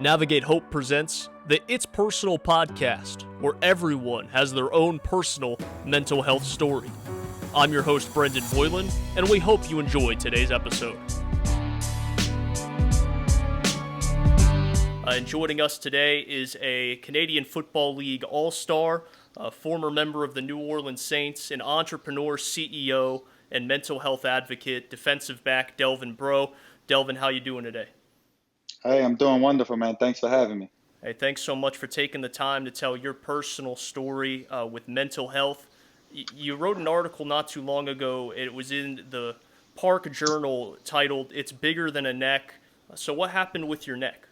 Navigate Hope presents the It's Personal podcast, where everyone has their own personal mental health story. I'm your host, Brendan Boylan, and we hope you enjoyed today's episode. And joining us today is a Canadian Football League All-Star, a former member of the New Orleans Saints, an entrepreneur, CEO, and mental health advocate, defensive back Delvin Breaux. Delvin, how you doing today? Hey, I'm doing wonderful, man. Thanks for having me. Hey, thanks so much for taking the time to tell your personal story with mental health. You wrote an article not too long ago. It was in the Park Journal titled, "It's Bigger Than a Neck." So what happened with your neck?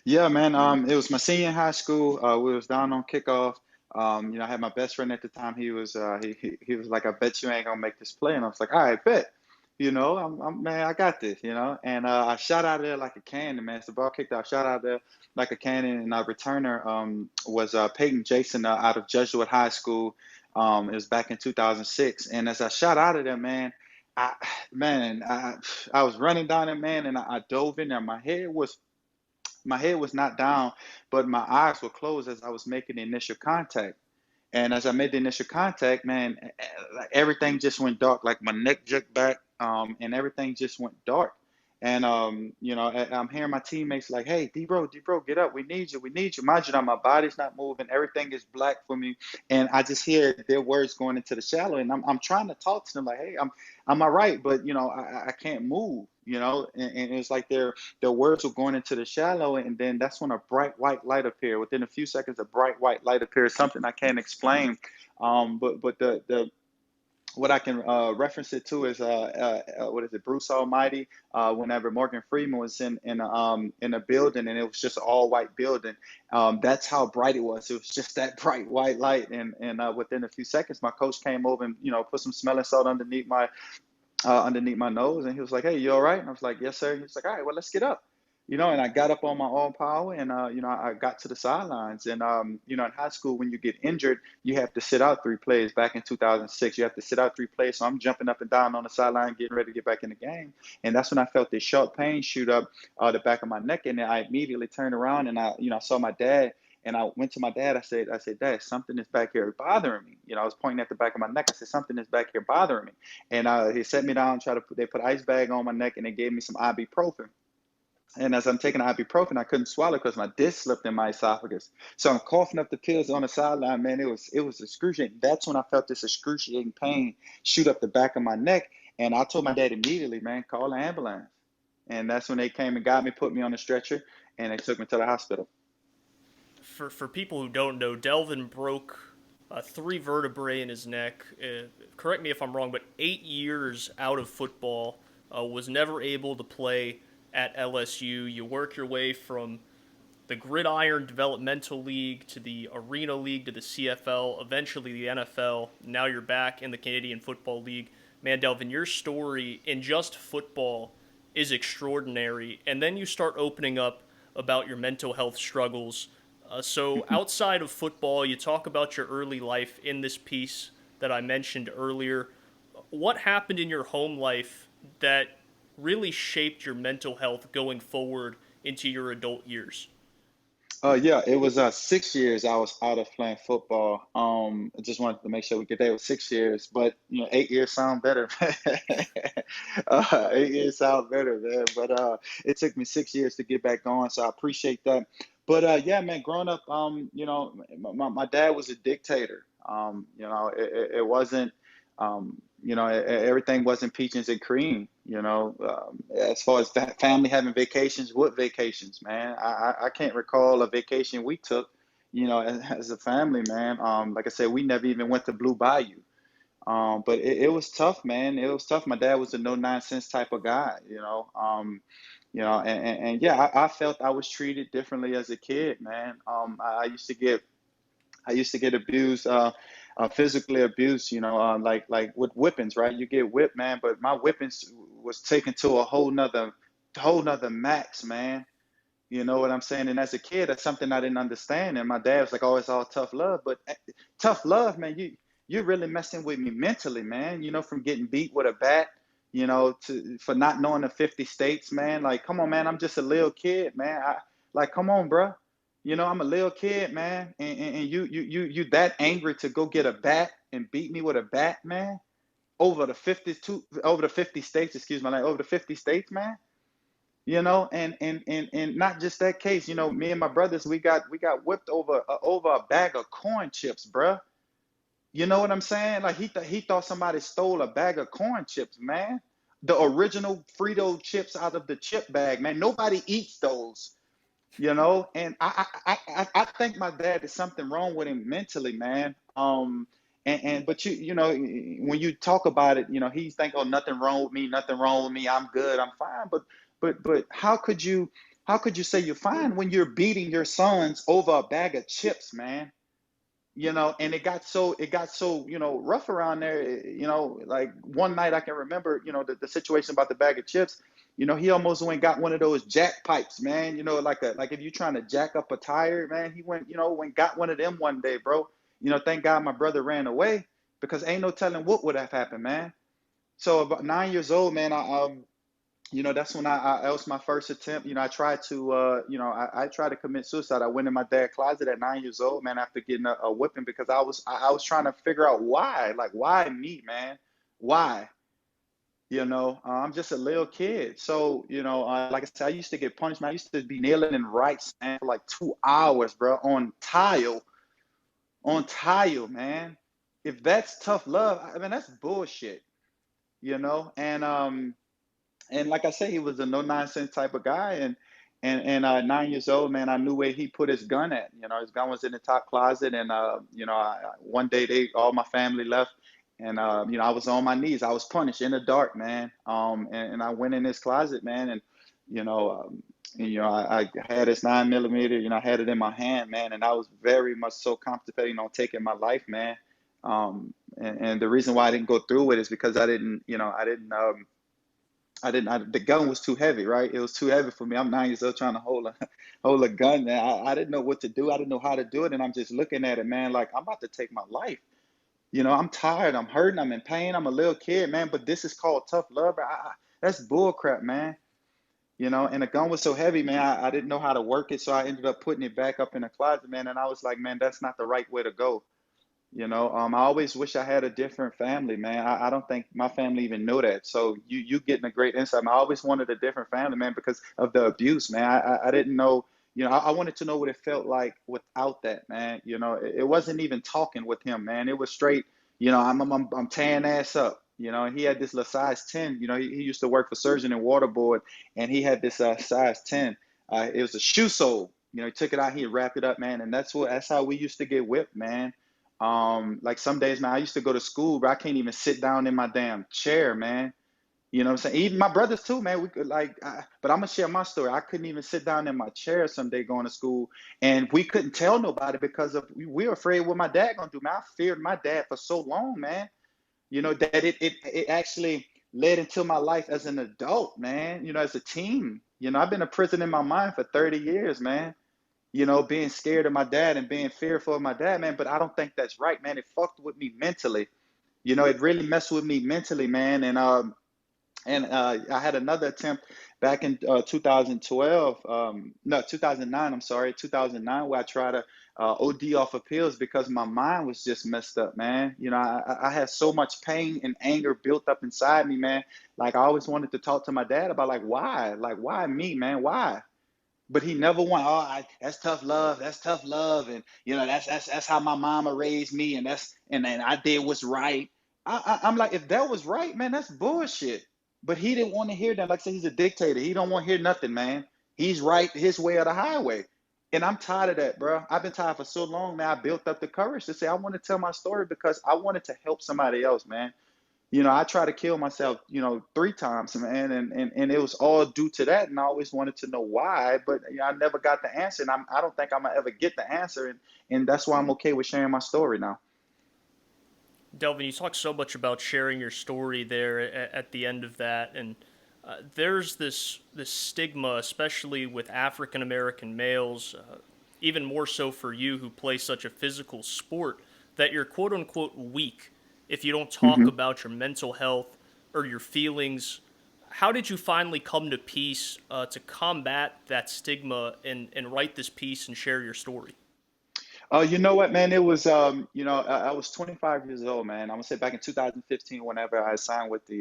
Yeah, man. It was my senior in high school. We was down on kickoff. I had my best friend at the time. He was he was like, "I bet you ain't gonna make this play," and I was like, "All right, bet." Man, I got this. And I shot out of there like a cannon, man. As the ball kicked out, I shot out of there like a cannon, and our returner was Peyton Jason out of Jesuit High School. It was back in 2006, and as I shot out of there, man. I, I was running down there, man, and I dove in there. My head was not down, but my eyes were closed as I was making the initial contact. And as I made the initial contact, man, like everything just went dark. Like my neck jerked back, and everything just went dark. And I'm hearing my teammates like, "Hey, D-Bro, get up. We need you. We need you." Mind you, now my body's not moving. Everything is black for me, and I just hear their words going into the shallow. And I'm trying to talk to them like, "Hey, I'm all right," but I can't move. And it's like their words were going into the shallow, and then that's when a bright white light appeared. Within a few seconds, a bright white light appeared, something I can't explain. But the what I can reference it to is what is it, Bruce Almighty? Whenever Morgan Freeman was in a building and it was just an all white building, that's how bright it was. It was just that bright white light, and within a few seconds, my coach came over and put some smelling salt underneath my nose, and he was like, "Hey, you all right?" And I was like, "Yes, sir." He was like, "All right, well, let's get up." And I got up on my own power, and I got to the sidelines. And in high school, when you get injured, you have to sit out 3 plays. Back in 2006, you have to sit out 3 plays. So I'm jumping up and down on the sideline, getting ready to get back in the game. And that's when I felt this sharp pain shoot up the back of my neck, and then I immediately turned around and I saw my dad. And I went to my dad. I said, "Dad, something is back here bothering me." I was pointing at the back of my neck. I said, "Something is back here bothering me." And he set me down, they put ice bag on my neck, and they gave me some ibuprofen. And as I'm taking ibuprofen, I couldn't swallow because my disc slipped in my esophagus. So I'm coughing up the pills on the sideline, man. It was excruciating. That's when I felt this excruciating pain shoot up the back of my neck. And I told my dad immediately, man, call an ambulance. And that's when they came and got me, put me on a stretcher, and they took me to the hospital. For people who don't know, Delvin broke 3 vertebrae in his neck. Correct me if I'm wrong, but 8 years out of football, was never able to play at LSU. You work your way from the Gridiron Developmental League to the Arena League to the CFL, eventually the NFL. Now you're back in the Canadian Football League. Man, Delvin, your story in just football is extraordinary. And then you start opening up about your mental health struggles. So outside of football, you talk about your early life in this piece that I mentioned earlier. What happened in your home life that really shaped your mental health going forward into your adult years? Yeah, it was 6 years I was out of playing football. I just wanted to make sure we get there. It was 6 years, but 8 years sound better. 8 years sound better, man. But it took me 6 years to get back going, so I appreciate that. But yeah, man, growing up, my dad was a dictator. It wasn't, everything wasn't peaches and cream. As far as family having vacations, what vacations, man? I can't recall a vacation we took, as a family, man. Like I said, we never even went to Blue Bayou. But it was tough, man. It was tough. My dad was a no nonsense type of guy. And yeah, I felt I was treated differently as a kid, man. I used to get abused, physically abused, like with whippings, right? You get whipped, man, but my whippings was taken to a whole nother max, man. You know what I'm saying? And as a kid, that's something I didn't understand. And my dad was like, "Oh, it's all tough love," but tough love, man, you're really messing with me mentally, man. From getting beat with a bat, to for not knowing the 50 states, man. Like, come on, man, I'm just a little kid, man. Like, come on, bro. I'm a little kid, man, and you that angry to go get a bat and beat me with a bat, man, over the 50 states, excuse my language, over the 50 states, man. And not just that case, me and my brothers, we got whipped over a bag of corn chips, bruh. You know what I'm saying? Like he thought somebody stole a bag of corn chips, man. The original Frito chips out of the chip bag, man. Nobody eats those, And I think my dad is something wrong with him mentally, man. And but when you talk about it, he's think, oh, nothing wrong with me, nothing wrong with me. I'm good, I'm fine. But how could you say you're fine when you're beating your sons over a bag of chips, man? And it got so rough around there. Like one night I can remember, the situation about the bag of chips. He almost went and got one of those jack pipes, man. Like if you're trying to jack up a tire, man. He went got one of them one day, bro. Thank God my brother ran away, because ain't no telling what would have happened, man. So about 9 years old, man, that's when that was my first attempt. I tried to, I tried to commit suicide. I went in my dad's closet at 9 years old, man, after getting a whipping, because I was trying to figure out why, like, why me, man, why? I'm just a little kid. So, like I said, I used to get punished, man. I used to be kneeling in rights, man, for like 2 hours, bro, on tile, man. If that's tough love, I mean, that's bullshit, and like I said, he was a no nonsense type of guy. And 9 years old, man, I knew where he put his gun at. His gun was in the top closet, and one day all my family left, and I was on my knees. I was punished in the dark, man. And I went in his closet, man, and you know, I had this 9 millimeter. I had it in my hand, man, and I was very much so contemplating on taking my life, man. And the reason why I didn't go through with it is because the gun was too heavy, right? It was too heavy for me. I'm 9 years old trying to hold a gun, man. I didn't know what to do. I didn't know how to do it. And I'm just looking at it, man, like I'm about to take my life. I'm tired. I'm hurting. I'm in pain. I'm a little kid, man. But this is called tough love. That's bull crap, man. And the gun was so heavy, man. I didn't know how to work it. So I ended up putting it back up in the closet, man. And I was like, man, that's not the right way to go. I always wish I had a different family, man. I don't think my family even knew that. So you getting a great insight. I always wanted a different family, man, because of the abuse, man. I didn't know, I wanted to know what it felt like without that, man. It wasn't even talking with him, man. It was straight, I'm tearing ass up. And he had this little size 10. He used to work for Surgeon and Waterboard, and he had this size 10. It was a shoe sole. He took it out, he wrapped it up, man, and that's how we used to get whipped, man. Like some days, man, I used to go to school, but I can't even sit down in my damn chair, man. You know what I'm saying? Even my brothers too, man. We could but I'm gonna share my story. I couldn't even sit down in my chair someday going to school, and we couldn't tell nobody because we were afraid what my dad gonna do, man. I feared my dad for so long, man. That it actually led into my life as an adult, man. As a teen. I've been a prison in my mind for 30 years, man. Being scared of my dad and being fearful of my dad, man. But I don't think that's right, man. It fucked with me mentally. It really messed with me mentally, man. And I had another attempt back in 2012, no, 2009. I'm sorry, 2009, where I tried to OD off of pills because my mind was just messed up, man. I had so much pain and anger built up inside me, man. Like I always wanted to talk to my dad about like why me, man, why? But he never went. Oh, that's tough love. That's tough love, and that's how my mama raised me, and I did what's right. I'm like, if that was right, man, that's bullshit. But he didn't want to hear that. Like I said, he's a dictator. He don't want to hear nothing, man. He's right his way or the highway. And I'm tired of that, bro. I've been tired for so long, man. I built up the courage to say I want to tell my story because I wanted to help somebody else, man. I tried to kill myself, 3 times, man, and it was all due to that. And I always wanted to know why, but I never got the answer, and I don't think I'm gonna ever get the answer, and that's why I'm okay with sharing my story now. Delvin, you talk so much about sharing your story there at the end of that, and there's this stigma, especially with African American males, even more so for you who play such a physical sport, that you're quote unquote weak if you don't talk Hmm. about your mental health or your feelings. How did you finally come to peace to combat that stigma and write this piece and share your story? You know what, man? It was, I was 25 years old, man. I'm gonna say back in 2015, whenever I signed with the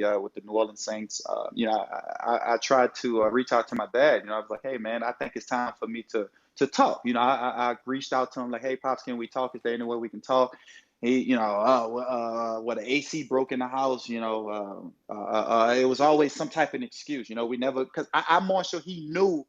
New Orleans Saints. I tried to reach out to my dad. I was like, hey, man, I think it's time for me to talk. I reached out to him like, hey, pops, can we talk? Is there any way we can talk? He, what the AC broke in the house. It was always some type of excuse. We never, because I'm more sure he knew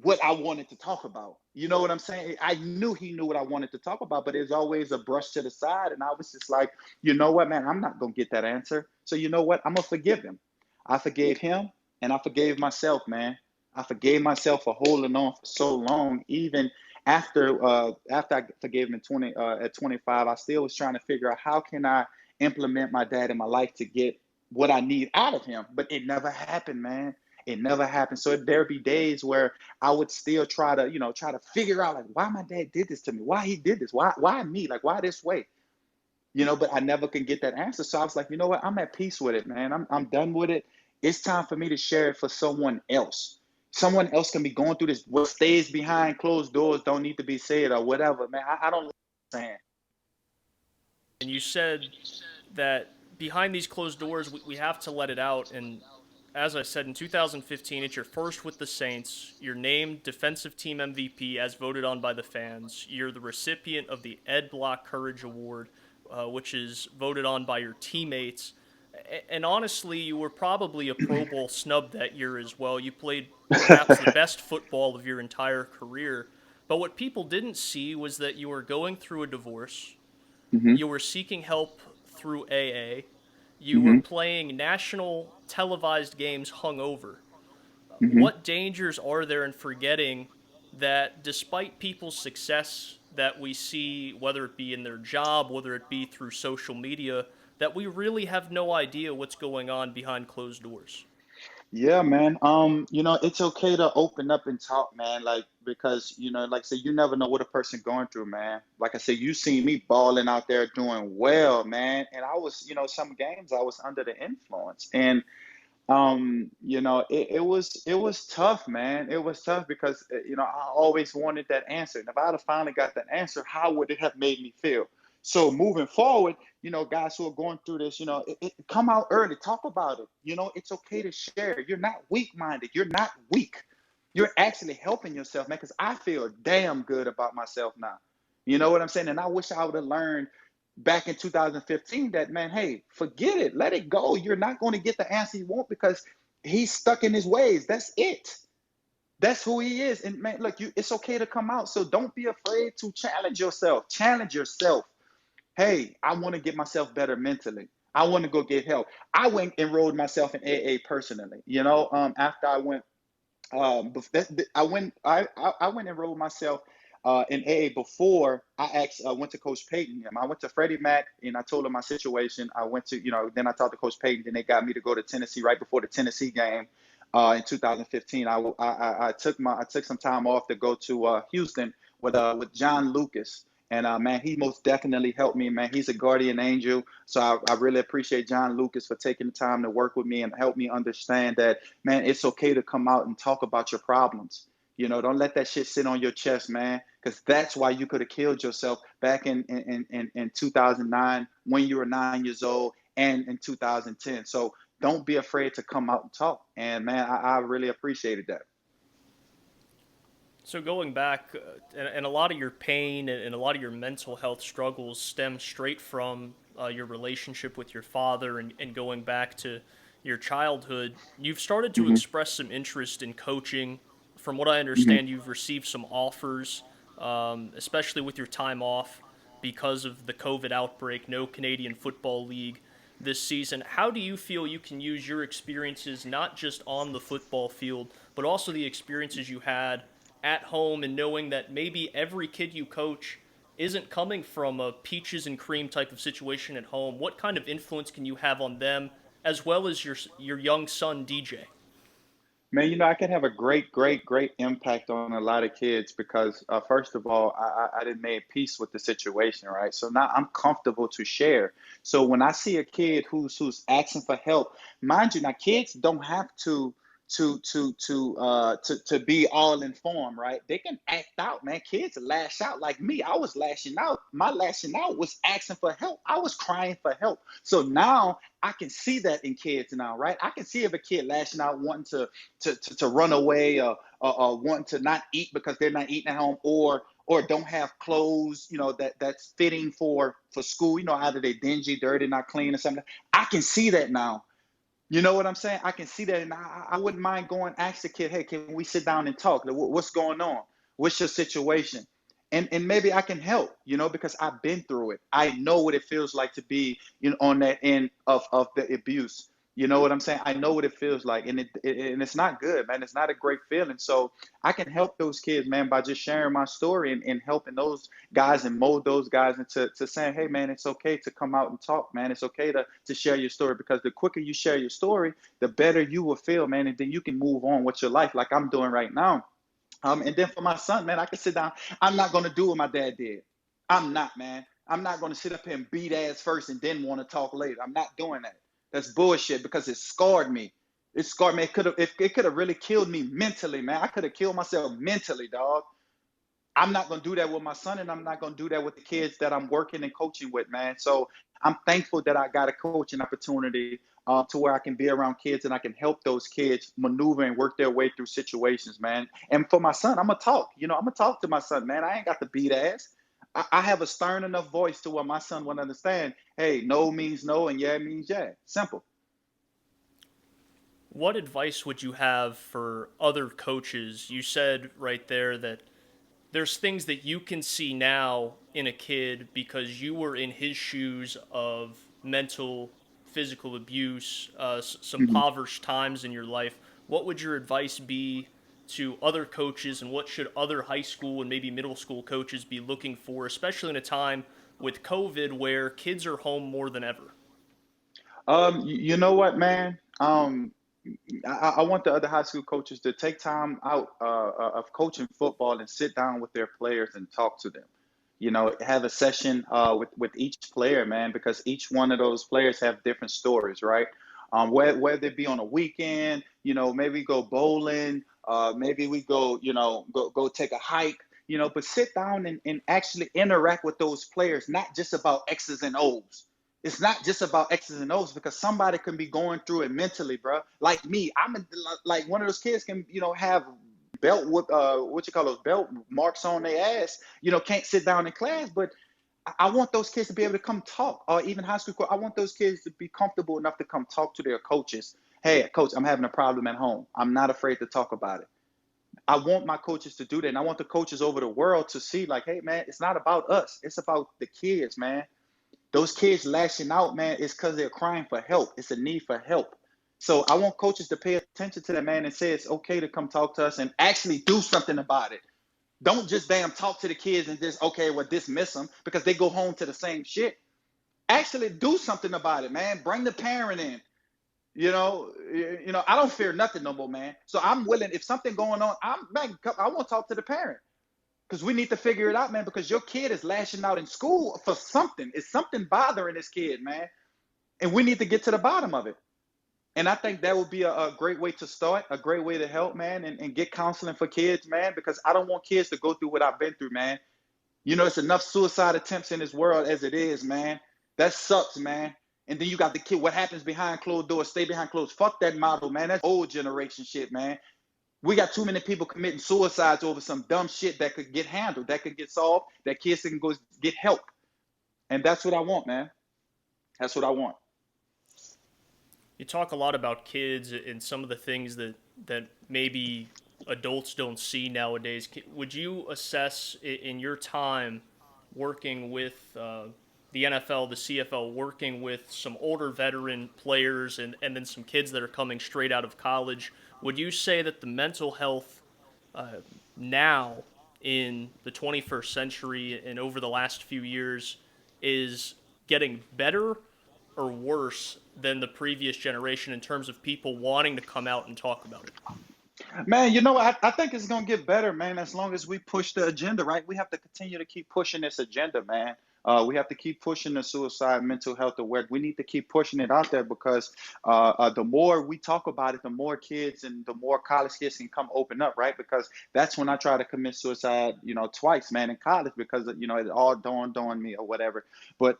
what I wanted to talk about. You know what I'm saying? I knew he knew what I wanted to talk about, but there's always a brush to the side. And I was just like, you know what, man, I'm not going to get that answer. So you know what? I'm going to forgive him. I forgave him and I forgave myself, man. I forgave myself for holding on for so long. Even after I forgave him at 25, I still was trying to figure out how can I implement my dad in my life to get what I need out of him. But it never happened, man. It never happened. So there'd be days where I would still try to figure out like why my dad did this to me, why he did this, why me, like why this way, but I never can get that answer. So I was like, you know what, I'm at peace with it, man. I'm done with it. It's time for me to share it for someone else. Someone else can be going through this. What stays behind closed doors don't need to be said or whatever, man. I don't understand. And you said that behind these closed doors, we have to let it out. And as I said, in 2015, it's your first with the Saints. You're named Defensive Team MVP as voted on by the fans. You're the recipient of the Ed Block Courage Award, which is voted on by your teammates. And honestly, you were probably a Pro Bowl snub that year as well. You played perhaps the best football of your entire career. But what people didn't see was that you were going through a divorce, Hmm. you were seeking help through AA, you were Hmm. playing national televised games hungover. Hmm. What dangers are there in forgetting that despite people's success that we see, whether it be in their job, whether it be through social media, that we really have no idea what's going on behind closed doors? Yeah, man. It's okay to open up and talk, man. Like because like I said, you never know what a person going through, man. Like I said, you seen me balling out there doing well, man. And I was, some games I was under the influence, and it was tough, man. It was tough because I always wanted that answer. And if I'd have finally got that answer, how would it have made me feel? So moving forward, guys who are going through this, come out early, talk about it. It's okay to share. You're not weak-minded. You're not weak. You're actually helping yourself, man. Because I feel damn good about myself now. You know what I'm saying? And I wish I would have learned back in 2015 that, man, hey, forget it, let it go. You're not going to get the answer you want because he's stuck in his ways. That's it. That's who he is. And man, look, it's okay to come out. So don't be afraid to challenge yourself. Challenge yourself. Hey, I want to get myself better mentally. I want to go get help. I went enrolled myself in AA personally. After I went I went and enrolled myself in AA before I actually went to Coach Payton. I went to Freddie Mac and I told him my situation. I went to, then I talked to Coach Payton. Then they got me to go to Tennessee right before the Tennessee game in 2015. I took some time off to go to Houston with John Lucas. And man, he most definitely helped me, man. He's a guardian angel. So I really appreciate John Lucas for taking the time to work with me and help me understand that, man, it's okay to come out and talk about your problems. Don't let that shit sit on your chest, man, because that's why you could have killed yourself back in 2009 when you were 9 years old and in 2010. So don't be afraid to come out and talk. And man, I really appreciated that. So going back, and a lot of your pain and a lot of your mental health struggles stem straight from your relationship with your father and going back to your childhood. You've started to Hmm. express some interest in coaching. From what I Hmm. understand, you've received some offers, especially with your time off because of the COVID outbreak. No Canadian Football League this season. How do you feel you can use your experiences not just on the football field, but also the experiences you had at home and knowing that maybe every kid you coach isn't coming from a peaches and cream type of situation at home? What kind of influence can you have on them as well as your young son DJ? Man, I can have a great impact on a lot of kids because, first of all, I did made peace with the situation, right? So now I'm comfortable to share. So when I see a kid who's asking for help, mind you, now kids don't have to be all informed, right? They can act out, man. Kids lash out like me. I was lashing out. My lashing out was asking for help. I was crying for help. So now I can see that in kids now, right? I can see if a kid lashing out, wanting to run away, or wanting to not eat because they're not eating at home, or don't have clothes, that's fitting for school. Either they dingy, dirty, not clean, or something. I can see that now. You know what I'm saying? I can see that, and I wouldn't mind going ask the kid, "Hey, can we sit down and talk? Like, what's going on? What's your situation?" And maybe I can help, because I've been through it. I know what it feels like to be, on that end of the abuse. You know what I'm saying? I know what it feels like, and it's not good, man. It's not a great feeling. So I can help those kids, man, by just sharing my story and helping those guys and mold those guys into saying, hey, man, it's okay to come out and talk, man. It's okay to share your story, because the quicker you share your story, the better you will feel, man. And then you can move on with your life like I'm doing right now. And then for my son, man, I can sit down. I'm not going to do what my dad did. I'm not, man. I'm not going to sit up here and beat ass first and then want to talk later. I'm not doing that. That's bullshit, because it scarred me. It scarred me. It could have really killed me mentally, man. I could have killed myself mentally, dog. I'm not going to do that with my son, and I'm not going to do that with the kids that I'm working and coaching with, man. So I'm thankful that I got a coaching opportunity, to where I can be around kids and I can help those kids maneuver and work their way through situations, man. And for my son, I'm going to talk. I'm going to talk to my son, man. I ain't got to beat ass. I have a stern enough voice to where my son will understand, hey, no means no and yeah means yeah. Simple. What advice would you have for other coaches? You said right there that there's things that you can see now in a kid because you were in his shoes of mental, physical abuse, some Mhm. impoverished times in your life. What would your advice be to other coaches, and what should other high school and maybe middle school coaches be looking for, especially in a time with COVID where kids are home more than ever? You know what, man? I want the other high school coaches to take time out, of coaching football and sit down with their players and talk to them. Have a session, with each player, man, because each one of those players have different stories, right? Whether it be on a weekend, maybe go bowling, maybe we go, go take a hike, but sit down and actually interact with those players, not just about X's and O's. It's not just about X's and O's, because somebody can be going through it mentally, bro. Like me, like one of those kids can, have belt with, what you call those belt marks on their ass. Can't sit down in class, but I want those kids to be able to come talk, or even high school. I want those kids to be comfortable enough to come talk to their coaches. Hey, coach, I'm having a problem at home. I'm not afraid to talk about it. I want my coaches to do that, and I want the coaches over the world to see, like, hey, man, it's not about us. It's about the kids, man. Those kids lashing out, man, is because they're crying for help. It's a need for help. So I want coaches to pay attention to that, man, and say it's okay to come talk to us and actually do something about it. Don't just damn talk to the kids and just, okay, well, dismiss them because they go home to the same shit. Actually do something about it, man. Bring the parent in. I don't fear nothing no more, man. So I'm willing, if something going on, I want to talk to the parent, because we need to figure it out, man, because your kid is lashing out in school for something. It's something bothering this kid, man. And we need to get to the bottom of it. And I think that would be a great way to start, a great way to help, man, and get counseling for kids, man, because I don't want kids to go through what I've been through, man. It's enough suicide attempts in this world as it is, man. That sucks, man. And then you got the kid, what happens behind closed doors, stay behind closed. Fuck that model, man. That's old generation shit, man. We got too many people committing suicides over some dumb shit that could get handled, that could get solved, that kids can go get help. And that's what I want, man. That's what I want. You talk a lot about kids and some of the things that maybe adults don't see nowadays. Would you assess in your time working with the NFL, the CFL, working with some older veteran players and then some kids that are coming straight out of college? Would you say that the mental health now in the 21st century and over the last few years is getting better or worse than the previous generation in terms of people wanting to come out and talk about it? Man, I think it's gonna get better, man. As long as we push the agenda, right? We have to continue to keep pushing this agenda, man. We have to keep pushing the suicide, mental health aware. We need to keep pushing it out there because the more we talk about it, the more kids and the more college kids can come open up, right? Because that's when I try to commit suicide, twice, man, in college because it all dawned on me or whatever. But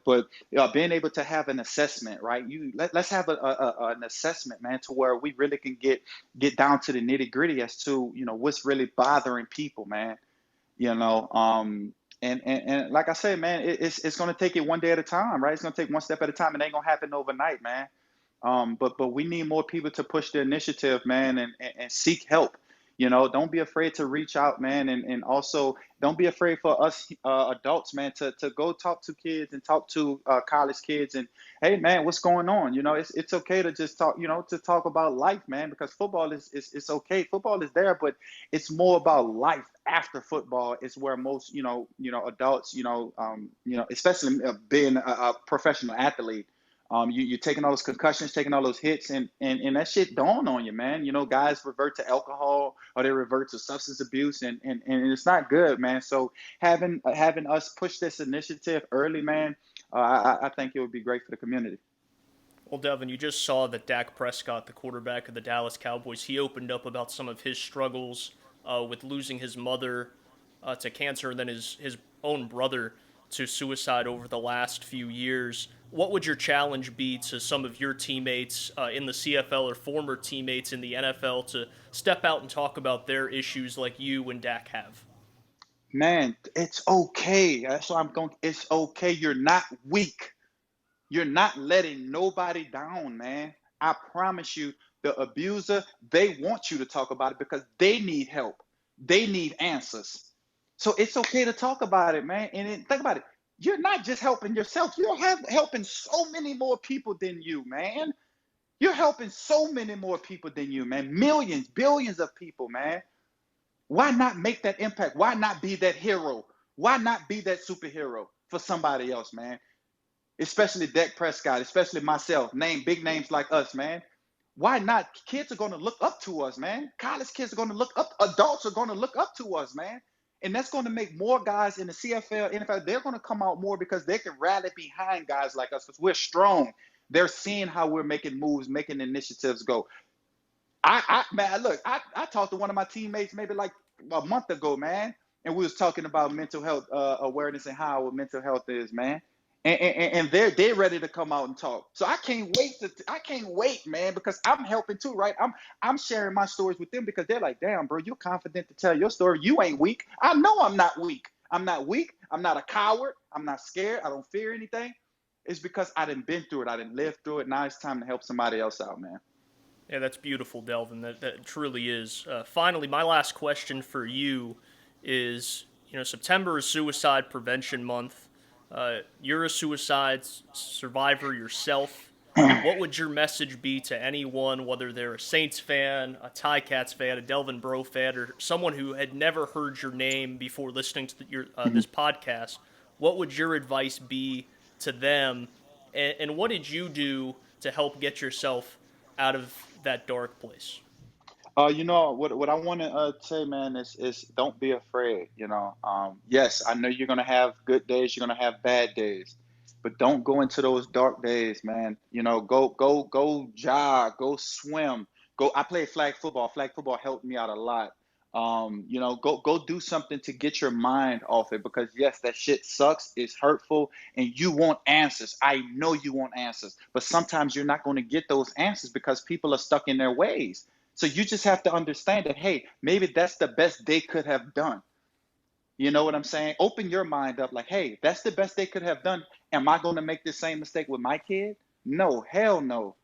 being able to have an assessment, right? Let's have an assessment, man, to where we really can get down to the nitty gritty as to what's really bothering people, man. You know, and like I said, man, it's going to take it one day at a time, right? It's going to take one step at a time. It ain't going to happen overnight, man. But we need more people to push the initiative, man, and seek help. Don't be afraid to reach out, man, and also don't be afraid for us adults, man, to go talk to kids and talk to college kids and hey, man, what's going on? It's okay to just talk, to talk about life, man, because football is it's okay. Football is there, but it's more about life after football. Is where most adults, especially being a professional athlete. You're taking all those concussions, taking all those hits, and that shit dawn on you, man. Guys revert to alcohol or they revert to substance abuse, and it's not good, man. So having us push this initiative early, man, I think it would be great for the community. Well, Devin, you just saw that Dak Prescott, the quarterback of the Dallas Cowboys, he opened up about some of his struggles with losing his mother to cancer and then his own brother to suicide over the last few years. What would your challenge be to some of your teammates in the CFL or former teammates in the NFL to step out and talk about their issues like you and Dak have? Man, it's okay. That's what I'm going. It's okay. You're not weak. You're not letting nobody down, man. I promise you, the abuser, they want you to talk about it because they need help. They need answers. So it's okay to talk about it, man. And think about it. You're not just helping yourself. Helping so many more people than you, man. You're helping so many more people than you, man. Millions, billions of people, man. Why not make that impact? Why not be that hero? Why not be that superhero for somebody else, man? Especially Dak Prescott, especially myself, name big names like us, man. Why not? Kids are going to look up to us, man. College kids are going to look up. Adults are going to look up to us, man. And that's going to make more guys in the CFL, NFL, they're going to come out more because they can rally behind guys like us because we're strong. They're seeing how we're making moves, making initiatives go. Man, look, I talked to one of my teammates maybe like a month ago, man, and we was talking about mental health awareness and how our mental health is, man. And they're ready to come out and talk. So I can't wait, man, because I'm helping too, right? I'm sharing my stories with them because they're like, damn, bro, you're confident to tell your story. You ain't weak. I know I'm not weak. I'm not weak. I'm not a coward. I'm not scared. I don't fear anything. It's because I didn't been through it. I didn't live through it. Now it's time to help somebody else out, man. Yeah, that's beautiful, Delvin. That truly is. Finally, my last question for you is: September is Suicide Prevention Month. You're a suicide survivor yourself. What would your message be to anyone, whether they're a Saints fan, a Ticats fan, a Delvin Breaux fan, or someone who had never heard your name before listening to this podcast? What would your advice be to them, and what did you do to help get yourself out of that dark place? What I want to say, man, is don't be afraid. Yes, I know you're gonna have good days, you're gonna have bad days, but don't go into those dark days, man. Go jog, go swim, go. I play flag football. Flag football helped me out a lot. Go do something to get your mind off it because yes, that shit sucks. It's hurtful, and you want answers. I know you want answers, but sometimes you're not going to get those answers because people are stuck in their ways. So you just have to understand that, hey, maybe that's the best they could have done. You know what I'm saying? Open your mind up like, hey, that's the best they could have done. Am I going to make the same mistake with my kid? No, hell no.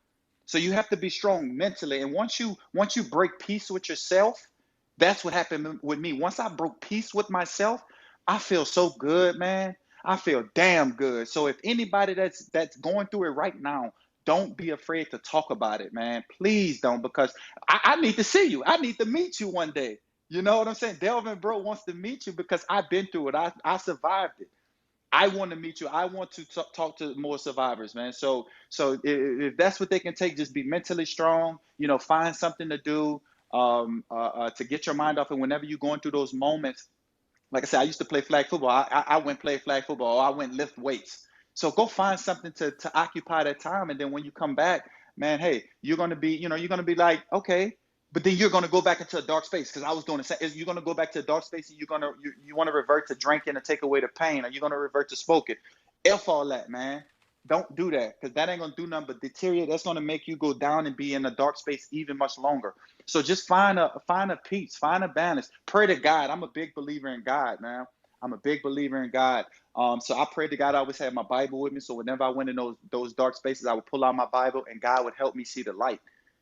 So you have to be strong mentally. And once you break peace with yourself, that's what happened with me. Once I broke peace with myself, I feel so good, man. I feel damn good. So if anybody that's going through it right now, don't be afraid to talk about it, man. Please don't, because I need to see you. I need to meet you one day. You know what I'm saying? Delvin Bro wants to meet you because I've been through it. I survived it. I want to meet you. I want to talk to more survivors, man. So if that's what they can take, just be mentally strong. Find something to do. to get your mind off. And whenever you're going through those moments, like I said, I used to play flag football. I went play flag football, or I went lift weights. So go find something to occupy that time, and then when you come back, man, hey, you're gonna be like, okay, but then you're gonna go back into a dark space, because I was doing the same. You're gonna go back to a dark space, and you want to revert to drinking to take away the pain, or you're gonna revert to smoking. F all that, man. Don't do that, because that ain't gonna do nothing but deteriorate. That's gonna make you go down and be in a dark space even much longer. So just find a peace, find a balance. Pray to God. I'm a big believer in God, man. I'm a big believer in God. So I prayed to God. I always had my Bible with me. So whenever I went in those dark spaces, I would pull out my Bible, and God would help me see the light.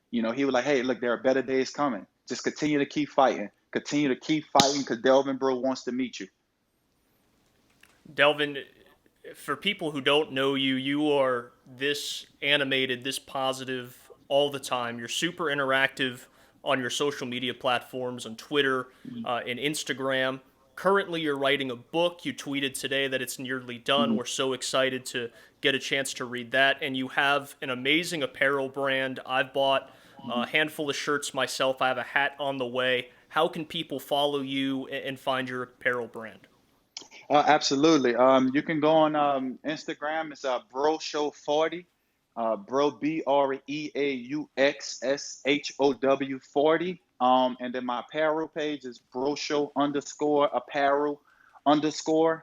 He was like, hey, look, there are better days coming. Just continue to keep fighting. Continue to keep fighting, because Delvin Breaux wants to meet you. Delvin, for people who don't know you, you are this animated, this positive all the time. You're super interactive on your social media platforms, on Twitter and Instagram. Currently, you're writing a book. You tweeted today that it's nearly done. Mm-hmm. We're so excited to get a chance to read that. And you have an amazing apparel brand. I've bought a handful of shirts myself. I have a hat on the way. How can people follow you and find your apparel brand? Absolutely. You can go on Instagram. It's Bro Show 40. Bro, BREAUXSHOW 40. And then my apparel page is Bro Show _ apparel _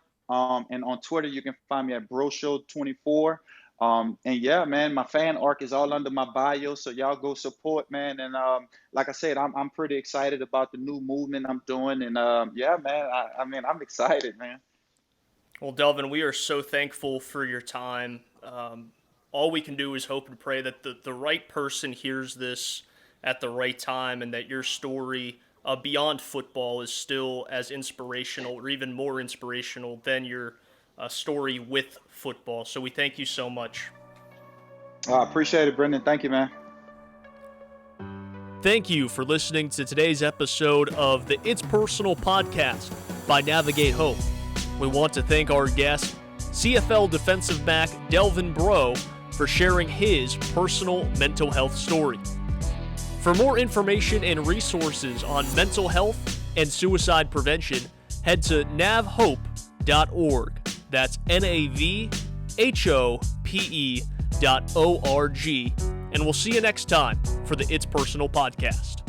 and on Twitter you can find me at Bro Show 24. And yeah, man, my fan arc is all under my bio, so y'all go support, man. And like I said, I'm pretty excited about the new movement I'm doing. And yeah, man, I mean, I'm excited, man. Well, Delvin, we are so thankful for your time. All we can do is hope and pray that the right person hears this at the right time, and that your story beyond football is still as inspirational, or even more inspirational than your story with football. So we thank you so much. I appreciate it, Brendan. Thank you, man. Thank you for listening to today's episode of the It's Personal podcast by Navigate Hope. We want to thank our guest, CFL defensive back Delvin Breaux, for sharing his personal mental health story. For more information and resources on mental health and suicide prevention, head to navhope.org. That's NAVHOPE.org. And we'll see you next time for the It's Personal podcast.